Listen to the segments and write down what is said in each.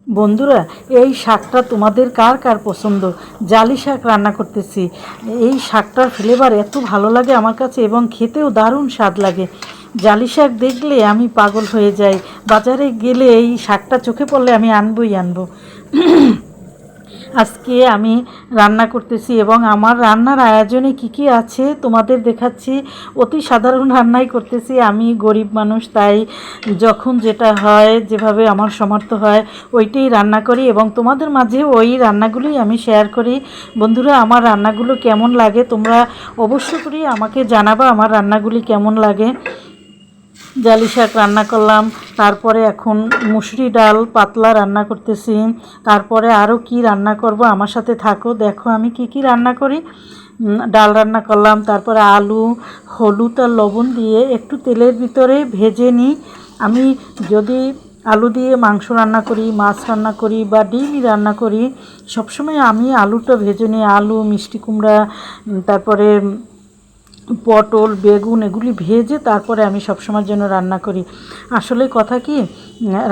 বন্ধুরা, এই শাকটা তোমাদের কার কার পছন্দ? জালি শাক রান্না করতেছি। এই শাকটার ফ্লেভার এত ভালো লাগে আমার কাছে এবং খেতেও দারুণ স্বাদ লাগে। জালি শাক দেখলে আমি পাগল হয়ে যাই। বাজারে গেলে এই শাকটা চোখে পড়লে আমি আনবই আনবো। আজকে আমি রান্না করতেছি এবং আমার রান্নার আয়োজনে কি কি আছে তোমাদের দেখাচ্ছি। অতি সাধারণ রান্নাই করতেছি, আমি গরিব মানুষ, তাই যখন যেটা হয়, যেভাবে আমার সামর্থ্য হয় ওইটাই রান্না করি এবং তোমাদের মাঝে ওই রান্নাগুলোই আমি শেয়ার করি। বন্ধুরা, আমার রান্নাগুলো কেমন লাগে তোমরা অবশ্য করে আমাকে জানাবা, আমার রান্নাগুলি কেমন লাগে। জালি শাক রান্না করলাম, তারপরে এখন মুসুরি ডাল পাতলা রান্না করতেছি, তারপরে আরও কি রান্না করব আমার সাথে থাকো, দেখো আমি কি কি রান্না করি। ডাল রান্না করলাম, তারপরে আলু হলুদ আর লবণ দিয়ে একটু তেলের ভিতরে ভেজে নিই। আমি যদি আলু দিয়ে মাংস রান্না করি, মাছ রান্না করি বা ডিমই রান্না করি, সবসময় আমি আলুটা ভেজে নিই। আলু, মিষ্টি কুমড়া, তারপরে পটল, বেগুন এগুলি ভেজে তারপরে আমি সবসময়ের জন্য রান্না করি। আসলে কথা কি,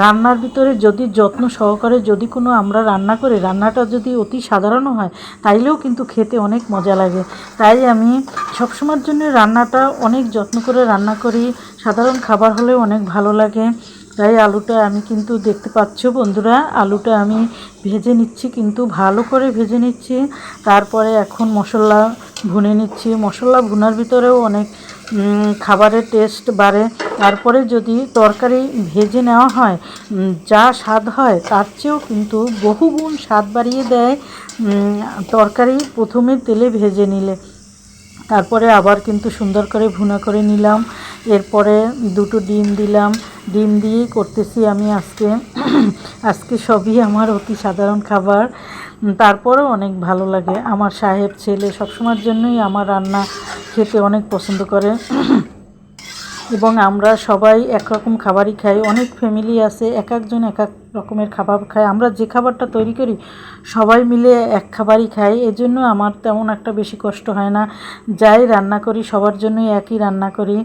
রান্নার ভিতরে যদি যত্ন সহকারে যদি কোনো আমরা রান্না করি, রান্নাটা যদি অতি সাধারণও হয় তাইলেও কিন্তু খেতে অনেক মজা লাগে। তাই আমি সবসময়ের জন্য রান্নাটা অনেক যত্ন করে রান্না করি। সাধারণ খাবার হলেও অনেক ভালো লাগে। তাই আলুটা আমি কিন্তু দেখতে পাচ্ছ বন্ধুরা, আলুটা আমি ভেজে নিচ্ছি, কিন্তু ভালো করে ভেজে নিচ্ছি। তারপরে এখন মশলা ভুনে নিচ্ছি। মশলা ভুনার ভিতরেও অনেক খাবারের টেস্ট বাড়ে। তারপরে যদি তরকারি ভেজে নেওয়া হয়, যা স্বাদ হয় তার চেয়েও কিন্তু বহুগুণ স্বাদ বাড়িয়ে দেয় তরকারি প্রথমে তেলে ভেজে নিলে। তারপরে আবার কিন্তু সুন্দর করে ভুনা করে নিলাম। এরপরে দুটো ডিম দিলাম। ডিম দিয়েই করতেছি আমি আজকে। আজকে সবই আমার অতি সাধারণ খাবার, তারপরেও অনেক ভালো লাগে। আমার সাহেব ছেলে সবসময়ের জন্যই আমার রান্না খেতে অনেক পছন্দ করে এবং আমরা সবাই একরকম খাবারই খাই। অনেক ফ্যামিলি আছে এক একজন এক এক রকমের খাবার খায়, আমরা যে খাবারটা তৈরি করি সবাই মিলে এক খাবারই খাই। এজন্য আমার তেমন একটা বেশি কষ্ট হয় না। যাই রান্না করি সবার জন্যই একই রান্না করি।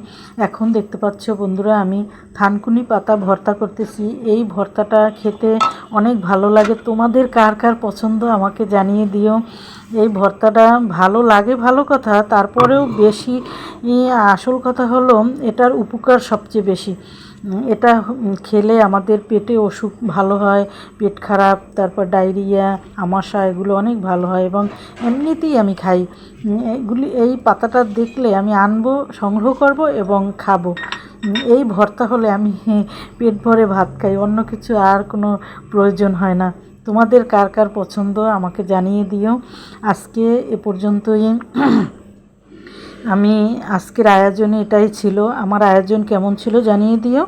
এখন দেখতে পাচ্ছ বন্ধুরা, আমি থানকুনি পাতা ভর্তা করতেছি। এই ভর্তাটা খেতে অনেক ভালো লাগে। তোমাদের কার কার পছন্দ আমাকে জানিয়ে দিও। এই ভর্তাটা ভালো লাগে ভালো কথা, তারপরেও বেশি আসল কথা হলো এটার উপকার সবচেয়ে বেশি। এটা খেলে আমাদের পেটে অসুখ ভালো হয়, পেট খারাপ, তারপর ডায়রিয়া, আমাশা এগুলো অনেক ভালো হয় এবং এমনিতেই আমি খাই এগুলি। এই পাতাটা দেখলে আমি আনবো, সংগ্রহ করব এবং খাবো। এই ভর্তা হলে আমি পেট ভরে ভাত খাই, অন্য কিছু আর কোনো প্রয়োজন হয় না। তোমাদের কার কার পছন্দ আমাকে জানিয়ে দিও। আজকে এ পর্যন্তই। আমি আজকের আয়োজনে এটাই ছিল। আমার আয়োজন কেমন ছিল জানিয়ে দিও।